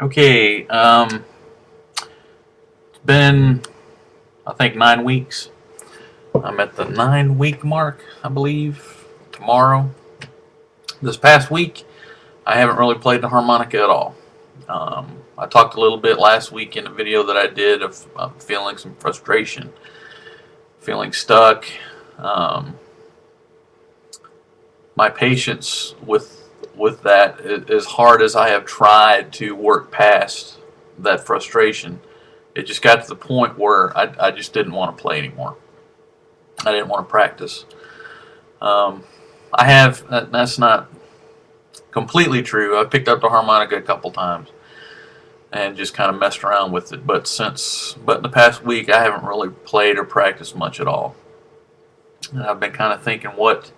Okay, it's been, I think, 9 weeks. I'm at the 9 week mark, I believe, tomorrow. This past week, I haven't really played the harmonica at all. I talked a little bit last week in a video that I did of feeling some frustration, feeling stuck. Um, my patience with that, as hard as I have tried to work past that frustration, it just got to the point where I just didn't want to play anymore. I didn't want to practice. Um, I have, that's not completely true. I picked up the harmonica a couple times and just kind of messed around with it. But in the past week, I haven't really played or practiced much at all. And I've been kind of thinking, what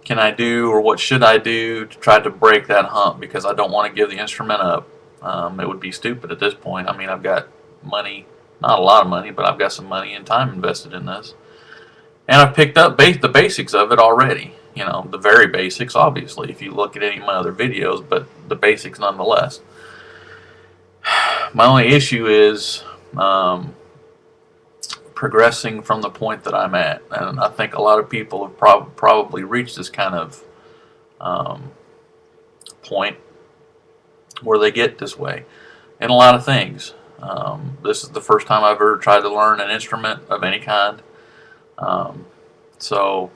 can I do or what should I do to try to break that hump, because I don't want to give the instrument up. It would be stupid at this point. I mean, I've got money, not a lot of money, but I've got some money and time invested in this. And I've picked up the basics of it already. You know, the very basics, obviously, if you look at any of my other videos, but the basics nonetheless. My only issue is progressing from the point that I'm at. And I think a lot of people have probably reached this kind of point where they get this way in a lot of things. This is the first time I've ever tried to learn an instrument of any kind. So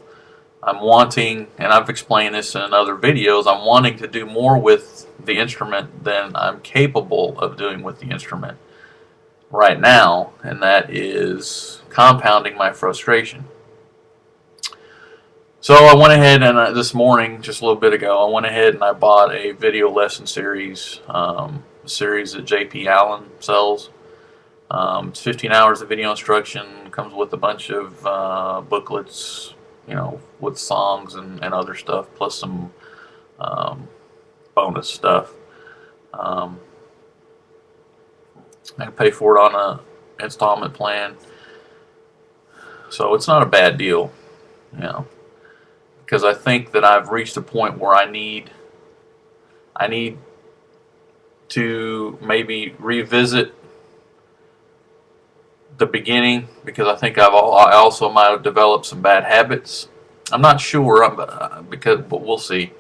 I'm wanting, and I've explained this in other videos, I'm wanting to do more with the instrument than I'm capable of doing with the instrument right now, and that is compounding my frustration. So I went ahead and this morning, just a little bit ago, I went ahead and I bought a video lesson series, a series that JP Allen sells. It's 15 hours of video instruction, comes with a bunch of booklets, you know, with songs and other stuff, plus some bonus stuff. I can pay for it on a installment plan, so it's not a bad deal, you know, because I think that I've reached a point where I need to maybe revisit the beginning, because I think I also might have developed some bad habits. I'm not sure, but we'll see.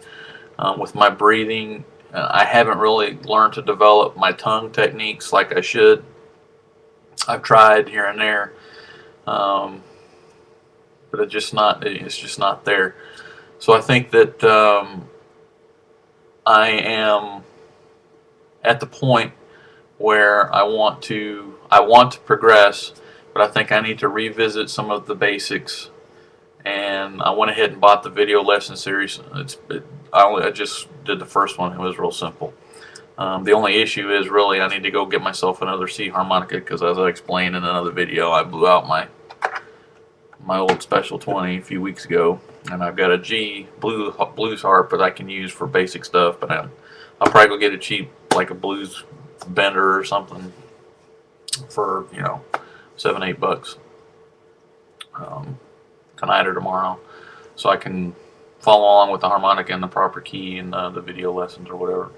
With my breathing, I haven't really learned to develop my tongue techniques like I should. I've tried here and there, but it's just not there. So I think that I am at the point where I want to progress, but I think I need to revisit some of the basics. And I went ahead and bought the video lesson series. I just did the first one. It was real simple. The only issue is really I need to go get myself another C harmonica, because as I explained in another video, I blew out my old Special 20 a few weeks ago, and I've got a G blues harp that I can use for basic stuff. But I'll probably go get a cheap, like a blues bender or something, for, you know, $7-8 tonight or tomorrow, so I can follow along with the harmonica in the proper key and the video lessons or whatever.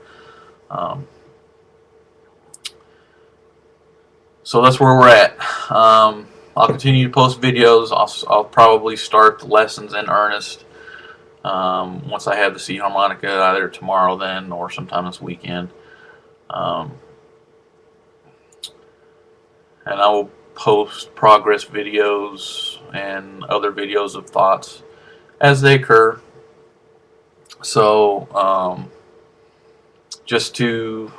So that's where we're at. I'll continue to post videos. I'll probably start the lessons in earnest once I have the C harmonica, either tomorrow then or sometime this weekend. And I will post progress videos and other videos of thoughts as they occur. So just to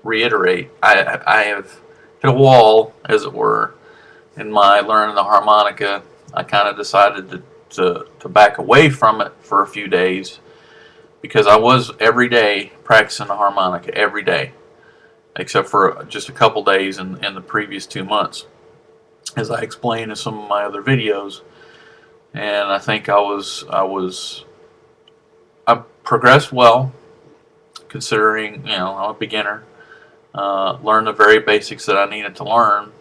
reiterate, I have hit a wall, as it were, in my learning the harmonica. I kind of decided to back away from it for a few days, because I was every day practicing the harmonica, every day, except for just a couple days in the previous 2 months, as I explained in some of my other videos. And I think I progressed well, considering, you know, I'm a beginner. Learned the very basics that I needed to learn,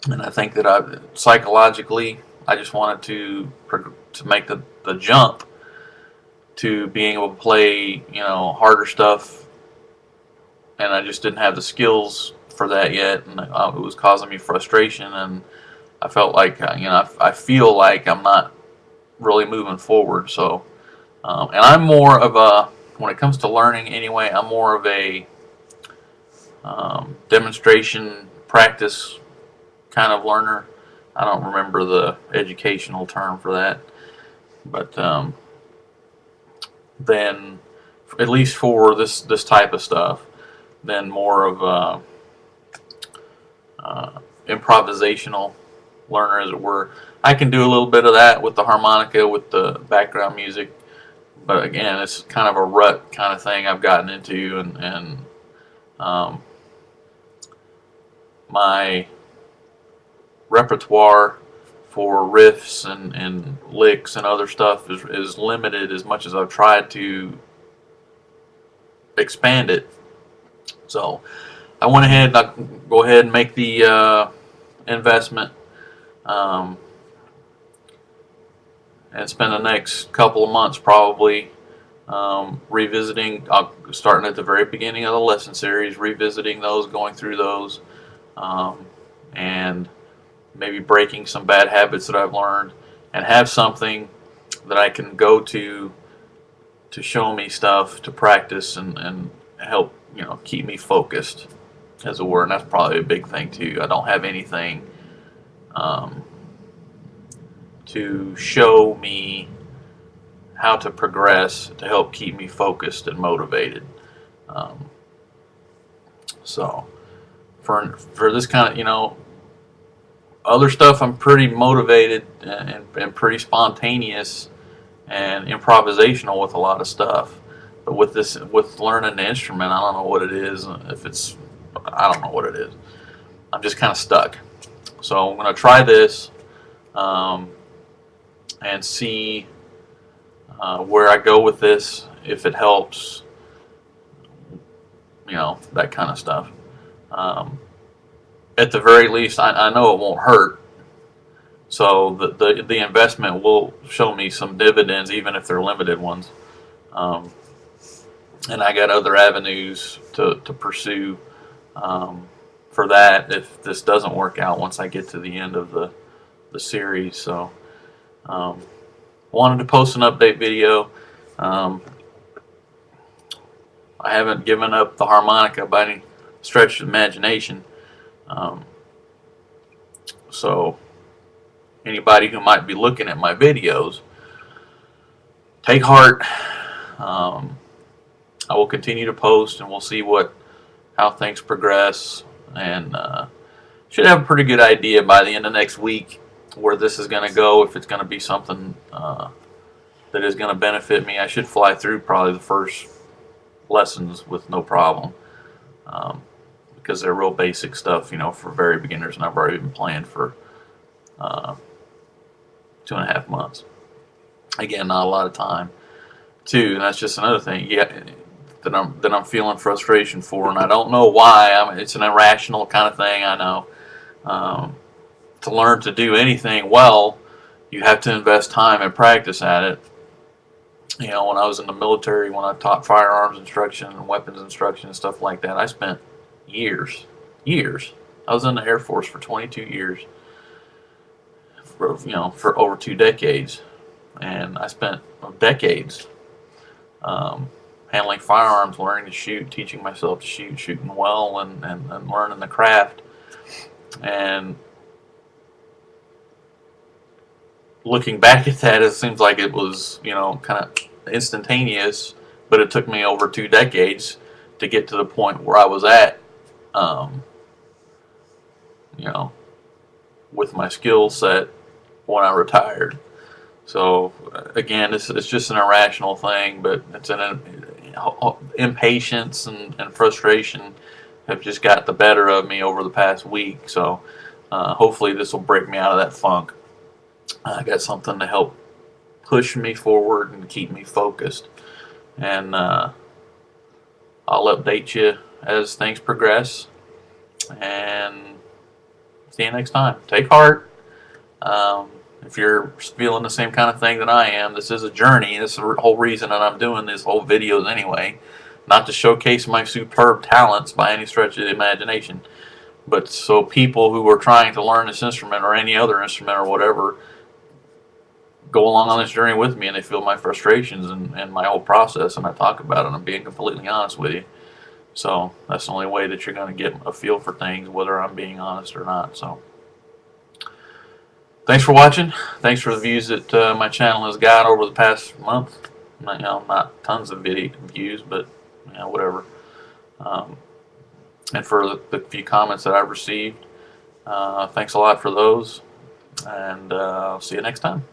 and I think that psychologically I just wanted to make the jump to being able to play, you know, harder stuff and I just didn't have the skills for that yet, and it was causing me frustration, and I felt like, I feel like I'm not really moving forward. So, and I'm more of a, when it comes to learning anyway, I'm more of a demonstration practice kind of learner. I don't remember the educational term for that, but then, at least for this type of stuff, then more of a improvisational learner, as it were. I can do a little bit of that with the harmonica, with the background music, but again, it's kind of a rut kind of thing I've gotten into, and my repertoire for riffs and licks and other stuff is limited, as much as I've tried to expand it. So I went ahead and I go ahead and make the investment, and spend the next couple of months probably revisiting, starting at the very beginning of the lesson series, revisiting those, going through those, and maybe breaking some bad habits that I've learned, and have something that I can go to show me stuff to practice, and help keep me focused, as it were. And that's probably a big thing too. I don't have anything to show me how to progress to help keep me focused and motivated. So for this kind of, other stuff, I'm pretty motivated and pretty spontaneous and improvisational with a lot of stuff. But with learning the instrument, I don't know what it is. I don't know what it is. I'm just kind of stuck. So I'm going to try this, and see where I go with this, if it helps, that kind of stuff. At the very least, I know it won't hurt. So the investment will show me some dividends, even if they're limited ones. And I got other avenues to pursue for that, if this doesn't work out once I get to the end of the series. So wanted to post an update video. I haven't given up the harmonica by any stretch of the imagination. So anybody who might be looking at my videos, take heart. I will continue to post, and we'll see how things progress, and should have a pretty good idea by the end of next week where this is going to go. If it's going to be something that is going to benefit me, I should fly through probably the first lessons with no problem, because they're real basic stuff, for very beginners, and I've already been playing for 2.5 months. Again, not a lot of time, too, and that's just another thing. That I'm feeling frustration for, and I don't know why. It's an irrational kind of thing, I know. To learn to do anything well, you have to invest time and practice at it. When I was in the military, when I taught firearms instruction and weapons instruction and stuff like that, I spent years. I was in the Air Force for 22 years, for over 2 decades, and I spent decades handling firearms, learning to shoot, teaching myself to shoot, shooting well, and learning the craft. And looking back at that, it seems like it was, kind of instantaneous, but it took me over 2 decades to get to the point where I was at, with my skill set when I retired. So again, it's just an irrational thing, but it's impatience and frustration have just got the better of me over the past week. So hopefully this will break me out of that funk. I got something to help push me forward and keep me focused. And I'll update you as things progress. And see you next time. Take heart. If you're feeling the same kind of thing that I am, this is a journey. This is the whole reason that I'm doing this whole videos anyway, not to showcase my superb talents by any stretch of the imagination, but so people who are trying to learn this instrument or any other instrument or whatever go along on this journey with me, and they feel my frustrations and my whole process, and I talk about it, and I'm being completely honest with you. So that's the only way that you're going to get a feel for things, whether I'm being honest or not. So thanks for watching. Thanks for the views that my channel has got over the past month. Not tons of video views, but whatever. Um, and for the few comments that I've received, thanks a lot for those, and I'll see you next time.